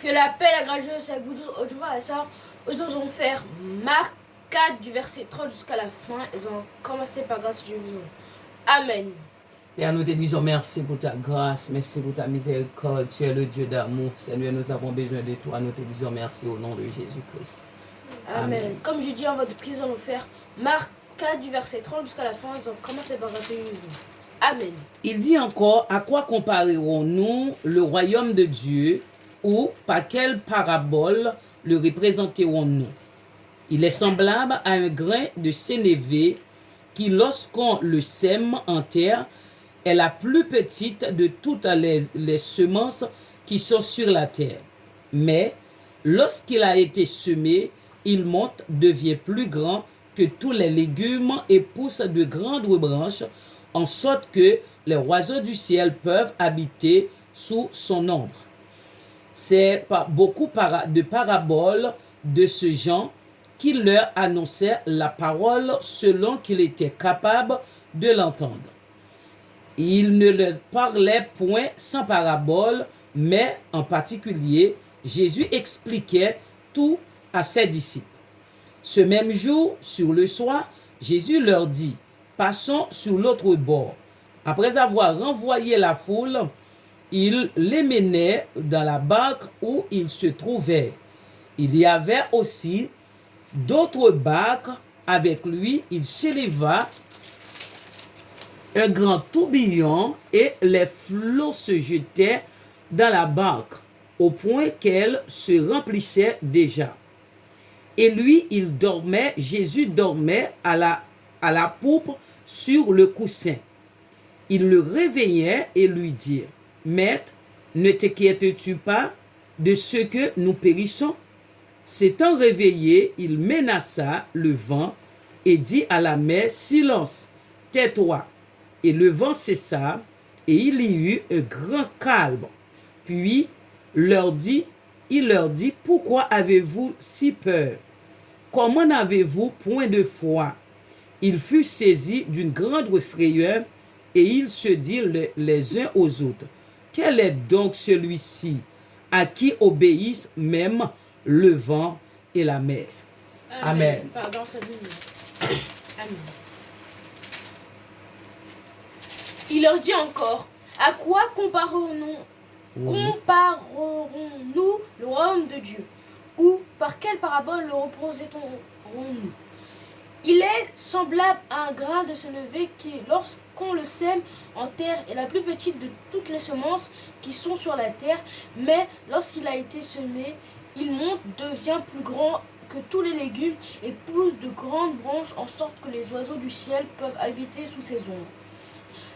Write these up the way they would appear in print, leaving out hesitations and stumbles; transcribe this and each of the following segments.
Que la paix, la grâce avec vous tous aujourd'hui à ça. Aujourd'hui, on va faire Marc 4 du verset 30 jusqu'à la fin. Ils ont commencé par grâce de Dieu. Amen. Père, nous te disons merci pour ta grâce, merci pour ta miséricorde. Tu es le Dieu d'amour. Seigneur, nous avons besoin de toi. Nous te disons merci au nom de Jésus-Christ. Amen. Comme je dis en votre prise, on va faire Marc 4 du verset 30 jusqu'à la fin. Ils ont commencé par grâce de Dieu. Amen. Il dit encore, à quoi comparerons-nous le royaume de Dieu ou par quelle parabole le représenterons-nous? Il est semblable à un grain de sénévé qui, lorsqu'on le sème en terre, est la plus petite de toutes les semences qui sont sur la terre. Mais lorsqu'il a été semé, il monte, devient plus grand que tous les légumes et pousse de grandes branches, en sorte que les oiseaux du ciel peuvent habiter sous son ombre. C'est beaucoup de paraboles de ce genre qu'il leur annonçait la parole selon qu'il était capable de l'entendre. Il ne leur parlait point sans parabole, mais en particulier, Jésus expliquait tout à ses disciples. Ce même jour, sur le soir, Jésus leur dit, « Passons sur l'autre bord. » Après avoir renvoyé la foule, il les menait dans la barque où ils se trouvaient. Il y avait aussi d'autres barques avec lui. Il s'éleva un grand tourbillon et les flots se jetaient dans la barque au point qu'elle se remplissait déjà. Et lui, il dormait, Jésus dormait à la poupe sur le coussin. Il le réveillait et lui dit, « Maître, ne t'inquiètes-tu pas de ce que nous périssons? » S'étant réveillé, il menaça le vent et dit à la mer, « Silence, tais-toi. » Et le vent cessa et il y eut un grand calme. Puis il leur dit, « Pourquoi avez-vous si peur? Comment n'avez-vous point de foi? » Il fut saisi d'une grande frayeur et ils se dirent les uns aux autres, « Quel est donc celui-ci à qui obéissent même le vent et la mer? » Amen. Pardon, Amen. Il leur dit encore, à quoi comparerons-nous le royaume de Dieu? Ou par quelle parabole le représenterons-nous? Il est semblable à un grain de sénévé qui, lorsqu'on le sème en terre, est la plus petite de toutes les semences qui sont sur la terre, mais lorsqu'il a été semé, il monte, devient plus grand que tous les légumes et pousse de grandes branches en sorte que les oiseaux du ciel peuvent habiter sous ses ombres.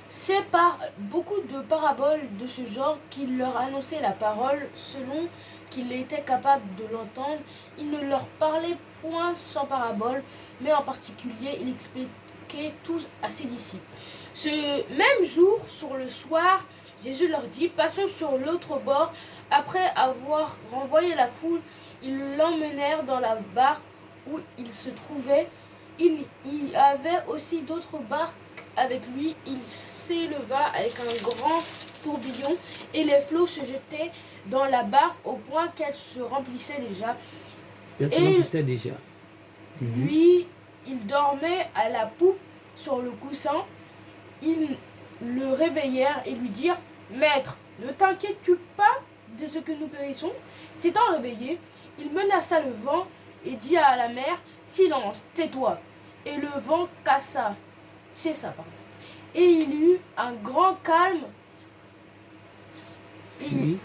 C'est par beaucoup de paraboles de ce genre qu'il leur annonçait la parole selon qu'il était capable de l'entendre. Il ne leur parlait point sans parabole, mais en particulier il expliquait tout à ses disciples. Ce même jour, sur le soir, Jésus leur dit, « Passons sur l'autre bord. » Après avoir renvoyé la foule, ils l'emmenèrent dans la barque où il se trouvait. Il y avait aussi d'autres barques avec lui. Il s'éleva avec un grand tourbillon et les flots se jetaient dans la barque au point qu'elle se remplissait déjà. Lui, il dormait à la poupe sur le coussin. Ils le réveillèrent et lui dirent, « Maître, ne t'inquiètes-tu pas de ce que nous périssons? » S'étant réveillé, il menaça le vent et dit à la mer, « Silence, tais-toi. » Et le vent cessa. Et il y eut un grand calme. Il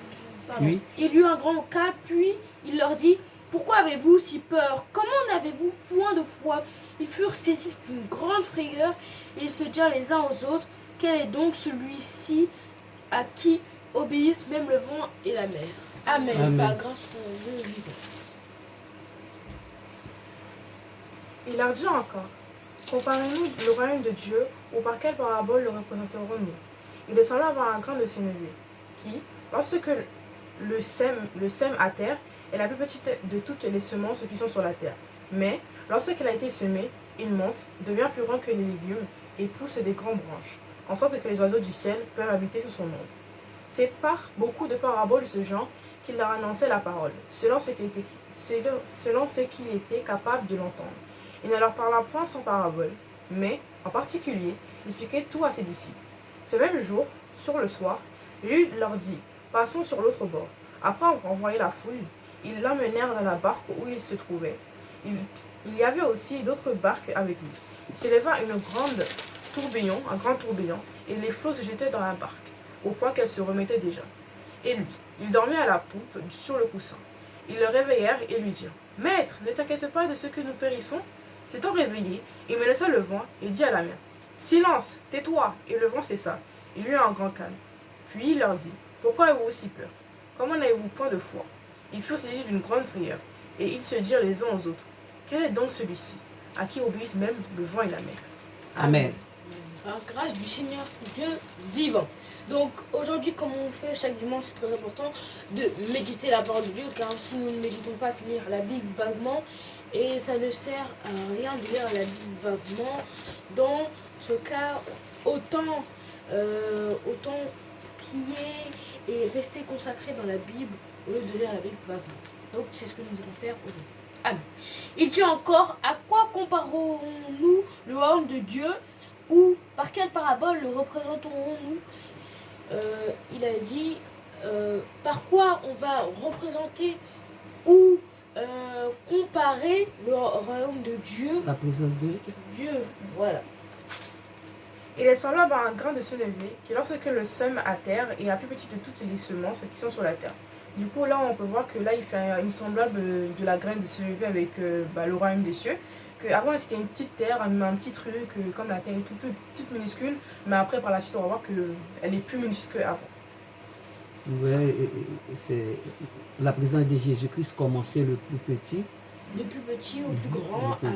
y eut un grand calme, puis il leur dit, « Pourquoi avez-vous si peur? Comment n'avez-vous point de foi? » Ils furent saisis d'une grande frayeur et ils se dirent les uns aux autres, « Quel est donc celui-ci à qui obéissent même le vent et la mer? » Amen. Amen. Par grâce de vivant. Il leur dit encore, comparez-nous le royaume de Dieu ou par quelle parabole le représenterons-nous? Il est semblable à un grain de sénévé qui, lorsque le sème à terre, est la plus petite de toutes les semences qui sont sur la terre. Mais lorsqu'il a été semé, il monte, devient plus grand que les légumes et pousse des grandes branches, en sorte que les oiseaux du ciel peuvent habiter sous son ombre. C'est par beaucoup de paraboles de ce genre qu'il leur annonçait la parole, selon ce qu'il était capable de l'entendre. Il ne leur parla point sans parabole, mais, en particulier, il expliquait tout à ses disciples. Ce même jour, sur le soir, Jésus leur dit, « Passons sur l'autre bord. » Après avoir envoyé la foule, ils l'emmenèrent dans la barque où il se trouvait. Il y avait aussi d'autres barques avec lui. Il s'éleva un grand tourbillon, et les flots se jetaient dans la barque, au point qu'elle se remettait déjà. Et lui, il dormait à la poupe sur le coussin. Ils le réveillèrent et lui dirent, « Maître, ne t'inquiète pas de ce que nous périssons. » S'étant réveillé, il menaça le vent et dit à la mer, « Silence, tais-toi !» Et le vent cessa. Il eut un grand calme. Puis il leur dit, « Pourquoi avez-vous aussi peur? Comment n'avez-vous point de foi ?» Ils furent saisis d'une grande frayeur, et ils se dirent les uns aux autres, « Quel est donc celui-ci, à qui obéissent même le vent et la mer ?» Amen. Par grâce du Seigneur Dieu vivant. Donc aujourd'hui, comme on fait chaque dimanche, c'est très important de méditer la parole de Dieu, car si nous ne méditons pas, c'est lire la Bible vaguement, et ça ne sert à rien de lire la Bible vaguement. Dans ce cas, autant prier et rester consacré dans la Bible au lieu de lire la Bible vaguement. Donc c'est ce que nous allons faire aujourd'hui. Amen. Il dit encore, à quoi comparons-nous le royaume de Dieu, ou par quelle parabole le représenterons-nous? Il a dit, par quoi on va représenter ou comparer le royaume de Dieu. La présence de Dieu, voilà. Il est semblable à un grain de sénévé qui, lorsque le sème à terre, est la plus petite de toutes les semences qui sont sur la terre. Du coup, là, on peut voir que là, il fait une semblable de la graine de sénévé avec le royaume des cieux. Que avant, c'était une petite terre, un petit truc, comme la terre est toute minuscule. Mais après, par la suite, on va voir qu'elle est plus minuscule qu'avant. Ouais, c'est la présence de Jésus-Christ commençait le plus petit. Du plus petit au plus grand. Mhm.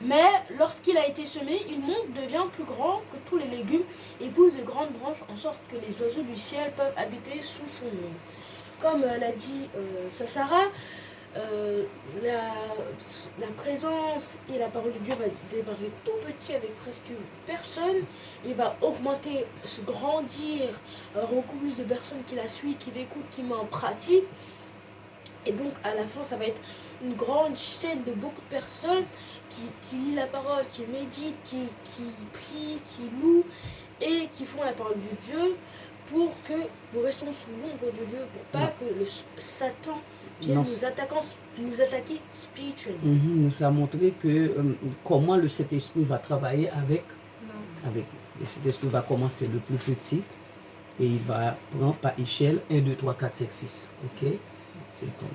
Mais lorsqu'il a été semé, il monte, devient plus grand que tous les légumes, et pousse de grandes branches en sorte que les oiseaux du ciel peuvent habiter sous son ombre. Comme l'a dit Sarah, la présence et la parole de Dieu va démarrer tout petit avec presque personne. Il va augmenter, se grandir, avoir beaucoup plus de personnes qui la suivent, qui l'écoutent, qui met en pratique. Et donc à la fin, ça va être une grande chaîne de beaucoup de personnes qui lit la parole, qui médite, qui prie, qui loue et qui font la parole de Dieu pour que nous restons sous l'ombre de Dieu, pour pas que le Satan vienne nous attaquer spirituellement. Ça a montré que comment le Saint-Esprit va travailler avec nous. Le Saint-Esprit va commencer le plus petit et il va prendre par échelle 1, 2, 3, 4, 5, 6. Ok? C'est comme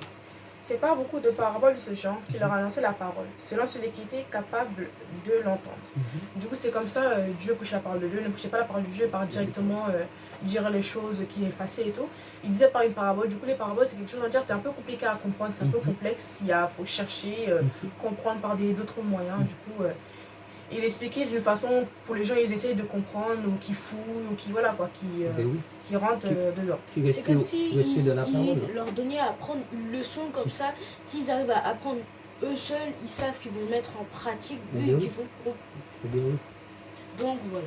C'est pas beaucoup de paraboles de ce genre qui leur annonçait la parole, selon celui qui était capable de l'entendre. Du coup, c'est comme ça, Dieu prêchait la parole de Dieu, ne prêchait pas la parole de Dieu par directement dire les choses qui effaçaient et tout. Il disait par une parabole. Du coup, les paraboles, c'est quelque chose à dire, c'est un peu compliqué à comprendre, c'est un peu complexe. Faut chercher, comprendre par d'autres moyens. Du coup, il expliquait d'une façon pour les gens, ils essayent de comprendre, ou qui fouillent, ou qui, voilà, quoi, qui rentrent dedans. C'est comme s'il leur donnait à apprendre une leçon comme ça. S'ils arrivent à apprendre eux seuls, ils savent qu'ils vont mettre en pratique, vu qu'ils vont comprendre. Donc voilà.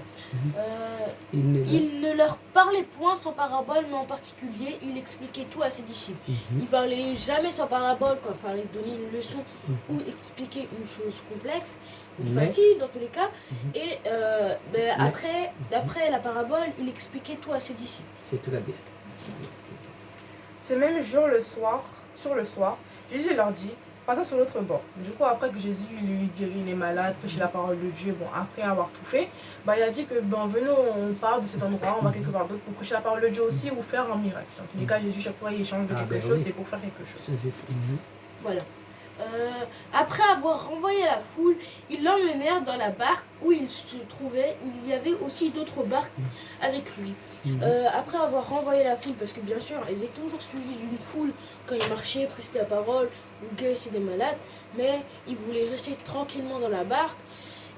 Il ne leur parlait point sans parabole, mais en particulier, il expliquait tout à ses disciples. Il parlait jamais sans parabole quand il fallait donner une leçon ou expliquer une chose complexe, ou facile dans tous les cas. Et après la parabole, il expliquait tout à ses disciples. C'est très bien. Ce même jour, sur le soir, Jésus leur dit, passons sur l'autre bord. Du coup, après que Jésus lui guérit les malades, prêchait la parole de Dieu, après avoir tout fait, il a dit que venons, on part de cet endroit, on va quelque part d'autre pour prêcher la parole de Dieu aussi ou faire un miracle. Dans tous les cas, Jésus, chaque fois, il change de quelque chose, c'est pour faire quelque chose. Voilà. Après avoir renvoyé la foule, ils l'emmenèrent dans la barque où il se trouvait. Il y avait aussi d'autres barques avec lui. Après avoir renvoyé la foule, parce que bien sûr, il est toujours suivi d'une foule quand il marchait, prestait la parole ou guérissait des malades, mais il voulait rester tranquillement dans la barque.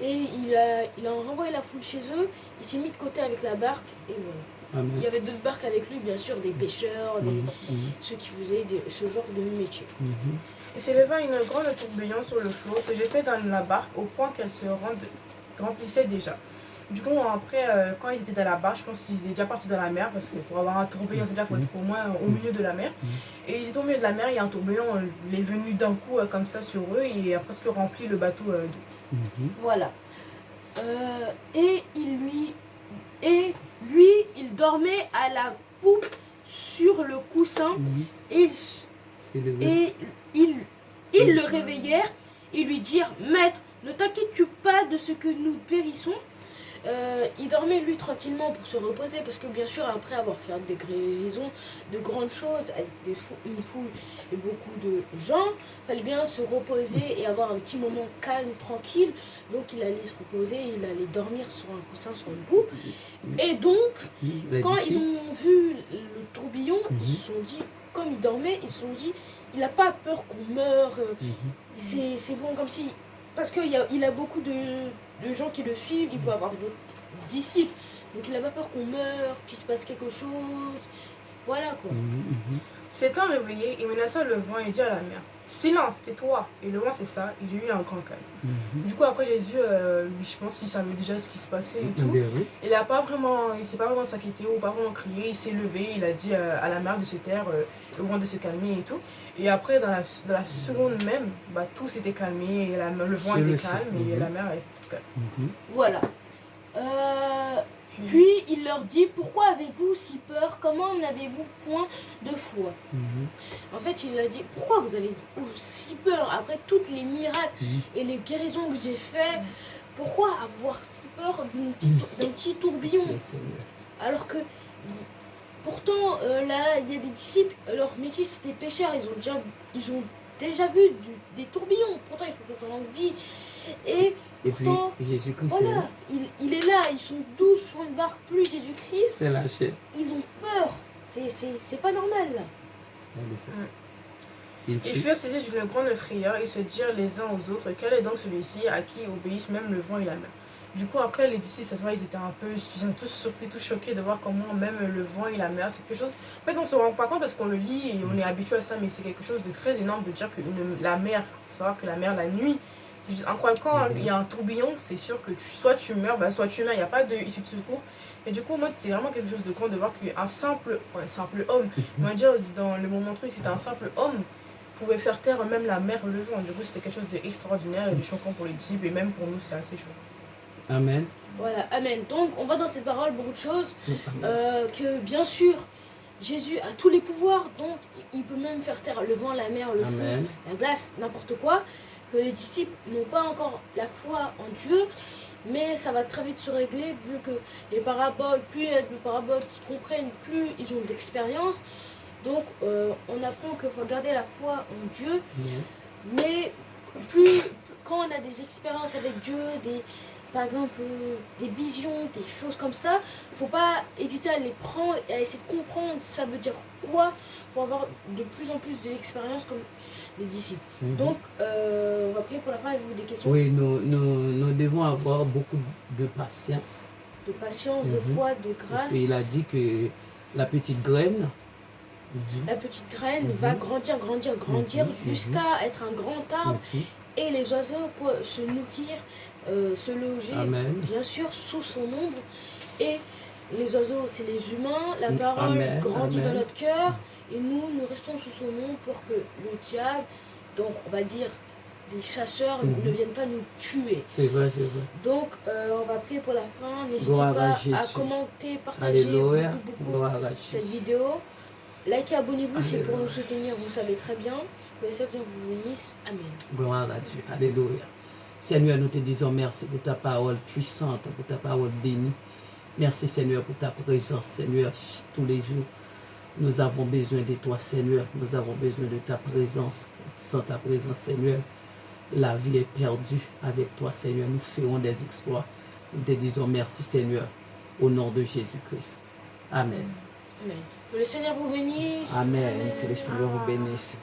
Et il a renvoyé la foule chez eux, il s'est mis de côté avec la barque, et voilà. Amen. Il y avait d'autres barques avec lui, bien sûr, des pêcheurs, ceux qui faisaient ce genre de métier. Il s'éleva une grande tourbillon sur le flot, se jetait dans la barque au point qu'elle se remplissait déjà. Du coup, après, quand ils étaient dans la barre, je pense qu'ils étaient déjà partis dans la mer, parce que pour avoir un tourbillon, c'est déjà faut être au moins au milieu de la mer. Et ils étaient au milieu de la mer, il y a un tourbillon, il est venu d'un coup comme ça sur eux et a presque rempli le bateau d'eau. Voilà. Et lui, il dormait à la poupe sur le coussin et ils le réveillèrent et lui dirent: Maître, ne t'inquiètes-tu pas de ce que nous périssons? Il dormait lui tranquillement pour se reposer, parce que bien sûr après avoir fait des guérisons, de grandes choses avec une foule et beaucoup de gens, il fallait bien se reposer et avoir un petit moment calme, tranquille. Donc il allait se reposer, il allait dormir sur un coussin, sur une poupe. Et donc quand ils ont vu le tourbillon, ils se sont dit, comme il dormait, ils se sont dit: il n'a pas peur qu'on meure, c'est bon, comme si, parce qu'il a beaucoup de gens qui le suivent, il peut avoir d'autres disciples, donc il n'a pas peur qu'on meure, qu'il se passe quelque chose, voilà quoi. S'étant réveillé, il menaça le vent et dit à la mer: Silence, tais-toi. Et le vent cessa, il y eut un grand calme. Du coup, après Jésus, lui, je pense qu'il savait déjà ce qui se passait et tout. Il s'est pas vraiment s'inquiété ou pas vraiment crié, il s'est levé, il a dit à la mer de se taire, au vent de se calmer et tout. Et après, dans la seconde même, tout s'était calmé, et le vent était calme et la mer était toute calme. Voilà. Puis il leur dit: pourquoi avez-vous si peur? Comment n'avez-vous point de foi? En fait, il a dit: pourquoi vous avez si peur après toutes les miracles et les guérisons que j'ai fait? Pourquoi avoir si peur d'un petit tourbillon? Alors que pourtant là il y a des disciples, leur métier c'était pêcheurs, ils ont déjà vu des tourbillons, pourtant ils sont toujours en vie. Et pourtant, puis Jésus-Christ, voilà, il est là, ils sont 12 sur une barque plus Jésus-Christ. c'est lâché. Ils ont peur, c'est pas normal là. Ils furent saisis d'une grande frayeur et se dirent les uns aux autres: quel est donc celui-ci à qui obéissent même le vent et la mer? Du coup, après, les disciples, cette fois, ils étaient ils ont tous surpris, tous choqués de voir comment même le vent et la mer, c'est quelque chose. En fait, on se rend pas compte parce qu'on le lit et on est habitué à ça, mais c'est quelque chose de très énorme de dire que la mer, il faut savoir que la mer, la nuit, c'est juste incroyable. Quand il y a un tourbillon, c'est sûr que soit tu meurs, soit tu meurs, il n'y a pas d'issue de secours. Et du coup, moi, c'est vraiment quelque chose de grand de voir qu'un simple homme, on va dire, dans le moment truc, c'était un simple homme, pouvait faire taire même la mer et le vent. Du coup, c'était quelque chose d'extraordinaire et de choquant pour les disciples, et même pour nous, c'est assez choquant. Amen. Voilà, amen. Donc, on voit dans ces paroles beaucoup de choses, que bien sûr, Jésus a tous les pouvoirs, donc il peut même faire taire le vent, la mer, le feu, la glace, n'importe quoi. Que les disciples n'ont pas encore la foi en Dieu, mais ça va très vite se régler vu que les paraboles, plus il y a de paraboles qui comprennent, plus ils ont de l'expérience. Donc on apprend qu'il faut garder la foi en Dieu, mais plus quand on a des expériences avec Dieu, par exemple des visions, des choses comme ça, il ne faut pas hésiter à les prendre et à essayer de comprendre ça veut dire quoi pour avoir de plus en plus d'expérience comme les disciples. Donc, on va prier pour la fin. Avez-vous des questions? Oui, nous devons avoir beaucoup de patience. De patience, de foi, de grâce. Parce qu'il a dit que la petite graine, la petite graine va grandir jusqu'à être un grand arbre. Et les oiseaux peuvent se nourrir, se loger, bien sûr, sous son ombre. Et les oiseaux, c'est les humains. La parole grandit dans notre cœur. Et nous restons sous son ombre pour que le diable, donc on va dire des chasseurs, ne viennent pas nous tuer. C'est vrai, c'est vrai. Donc on va prier pour la fin. N'hésitez pas à commenter, partager beaucoup cette vidéo. Likez, abonnez-vous, c'est pour nous soutenir, vous savez très bien. Que Seigneur vous bénisse. Amen. Gloire à Dieu. Alléluia. Seigneur, nous te disons merci pour ta parole puissante, pour ta parole bénie. Merci Seigneur pour ta présence, Seigneur, tous les jours. Nous avons besoin de toi, Seigneur. Nous avons besoin de ta présence. Sans ta présence, Seigneur, la vie est perdue. Avec toi, Seigneur, nous ferons des exploits. Nous te disons merci, Seigneur, au nom de Jésus-Christ. Amen. Amen. Que le Seigneur vous bénisse. Amen. Que le Seigneur vous bénisse.